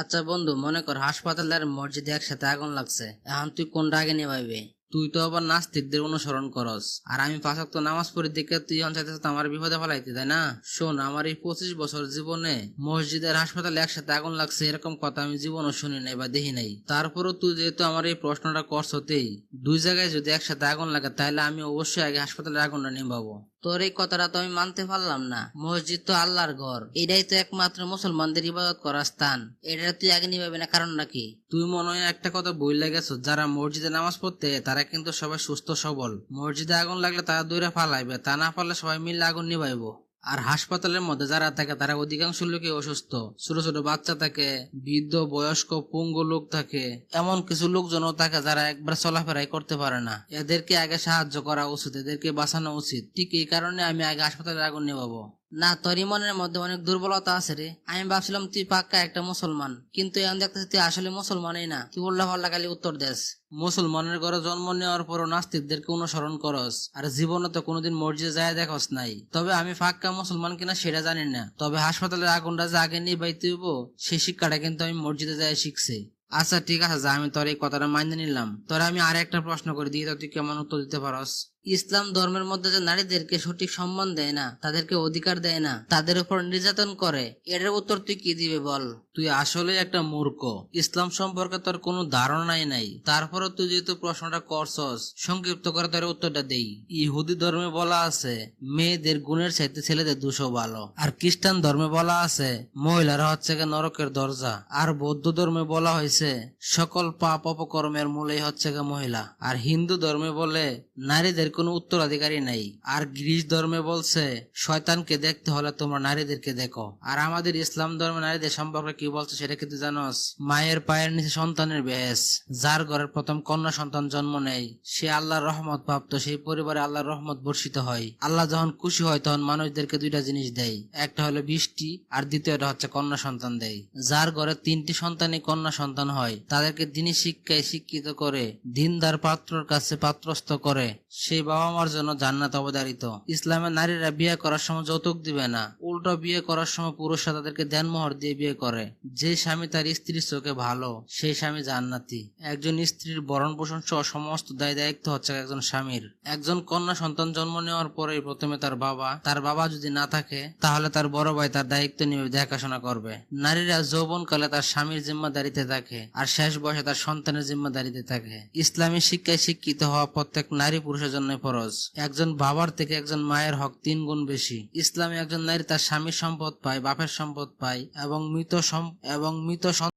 আচ্ছা বন্ধু, মনে কর হাসপাতাল আর মসজিদে একসাথে আগুন লাগছে। এখন তুই কোনটা আগে নেভাইবে? তুই তো আবার নাস্তিকদের অনুসরণ করস, আর আমি 5 ওয়াক্ত নামাজ পড়ি দেখে তুই এখন চাইতেছ আমার বিপদে ফেলাইতে, তাই না? শোন, আমার এই 25 বছর জীবনে মসজিদ আর হাসপাতালে একসাথে আগুন লাগছে এরকম কথা আমি জীবনও শুনি নাই বা দেখি নাই। তারপরও তুই যেহেতু আমার এই প্রশ্নটা করছতেই, দুই জায়গায় যদি একসাথে আগুন লাগে তাহলে আমি অবশ্যই আগে হাসপাতালের আগুনটা নিভাবো। তোর এই কথাটা তো আমি মানতে পারলাম না। মসজিদ তো আল্লাহর ঘর, এটাই তো একমাত্র মুসলমানদের ইবাদত করার স্থান। এটা তুই আগে নিভাবি না, কারণ নাকি? তুই মনে হয় একটা কথা বইলা গেছো, যারা মসজিদে নামাজ পড়তে তারা কিন্তু সবাই সুস্থ সবল। মসজিদে আগুন লাগলে তারা দূরে ফালাইবে, তা না পারলে সবাই মিলে আগুন নিভাইবো। আর হাসপাতালের মধ্যে যারা থাকে তারা অধিকাংশ লোকই অসুস্থ। ছোট ছোট বাচ্চা থাকে, বৃদ্ধ, বয়স্ক, পঙ্গু লোক থাকে, এমন কিছু লোকজনও থাকে যারা একবার চলাফেরাই করতে পারে না। এদেরকে আগে সাহায্য করা উচিত, এদেরকে বাঁচানো উচিত। ঠিক এই কারণে আমি আগে হাসপাতালে আগুন নেভাবো। না, তোরই মনের মধ্যে অনেক দুর্বলতা আছে রে। আমি ভাবছিলাম তুই পাক্কা একটা মুসলমান, কিন্তু এখন দেখতেছি তুই আসলে মুসলমানই না। তুই উল্টা পাল্টা খালি উত্তর দেস। মুসলমানের ঘরে জন্ম নেওয়ার পরও নাস্তিকদেরকে অনুসরণ করস, আর জীবনে তো কোনোদিন মসজিদে যায় দেখস নাই। তবে আমি পাক্কা মুসলমান কিনা সেটা জানি না, তবে হাসপাতালের আগুনটা যে আগে নিবাইতে হইব সেই শিক্ষাটা কিন্তু আমি মসজিদে যায় শিখছি। আচ্ছা ঠিক আছে, যা, আমি তোর এই কথাটা মানিয়ে নিলাম। তোরা আমি আর একটা প্রশ্ন করে দিই, তো তুই কেমন উত্তর দিতে পারস। ইসলাম ধর্মের মধ্যে যে নারীদেরকে সঠিক সম্মান দেয় না, তাদেরকে অধিকার দেয় না, তাদের উপর নির্যাতন করে, এটার উত্তর তুই কি দিবে বল? তুই আসলে একটা মূর্খ। ইসলাম সম্পর্কে তোর কোনো ধারণাই নাই, তারপরে তুই যেহেতু প্রশ্নটা করছস, সংক্ষিপ্ত করে তোর উত্তরটা দেই। ইহুদি ধর্মে বলা আছে মেয়েদের গুণের চাইতে ছেলেদের দোষও ভালো, আর খ্রিস্টান ধর্মে বলা আছে মহিলারা হচ্ছে নরকের দরজা, আর বৌদ্ধ ধর্মে বলা হয়েছে সকল পাপ অপকর্মের মূলেই হচ্ছে মহিলা, আর হিন্দু ধর্মে বলে নারীদের কোনো উত্তরাধিকারী নাই, আর গ্রিস ধর্মে বলছে শয়তানকে দেখতে হলে তোমরা নারীদেরকে দেখো। আর আমাদের ইসলাম ধর্মে নারীদের সম্পর্কে কি বলছে সেটা কিন্তু জানোস? মায়ের পায়ের নিচে সন্তানের বেহেস। যার ঘরের প্রথম কন্যা সন্তান জন্ম নেয় সে আল্লাহর রহমত প্রাপ্ত, সেই পরিবারে আল্লাহর রহমত বর্ষিত হয়। আল্লাহ যখন খুশি হয় তখন মানুষদেরকে দুইটা জিনিস দেয়, একটা হলো বৃষ্টি, আর দ্বিতীয়টা হচ্ছে কন্যা সন্তান দেয়। যার ঘরে 3টি সন্তানই কন্যা সন্তান হয় তাদেরকে দিনী শিক্ষায় শিক্ষিত করে দিনদার পাত্রর কাছে পাত্রস্থ করে সেই বাবা মার জন্য জান্নাত অবধারিত। ইসলামে নারীরা বিয়ে করার সময় যৌতুক দিবে না, উল্টো বিয়ে করার সময় পুরুষরা তাদেরকে দেনমোহর দিয়ে বিয়ে করে। যে স্বামী তার স্ত্রীর চোখে ভালো সেই স্বামী জান্নাতি। একজন স্ত্রীর ভরণ পোষণ সহ সমস্ত দায় দায়িত্ব হচ্ছে একজন স্বামীর। একজন কন্যা সন্তান জন্ম নেওয়ার পরে প্রথমে তার বাবা যদি না থাকে তাহলে তার বড় ভাই তার দায়িত্ব নিয়ে দেখাশোনা করবে। নারীরা যৌবনকালে তার স্বামীর জিম্মাদারিতে থাকে, আর শেষ বয়সে তার সন্তানের জিম্মাদারিতে থাকে। ইসলামী শিক্ষায় শিক্ষিত হওয়া প্রত্যেক নারী পুরুষের জন্য ফরজ। একজন বাবার থেকে একজন মায়ের হক 3 গুণ বেশি। ইসলামে একজন নারী তার স্বামীর সম্পদ পায়, বাপের সম্পদ পায়, এবং মৃত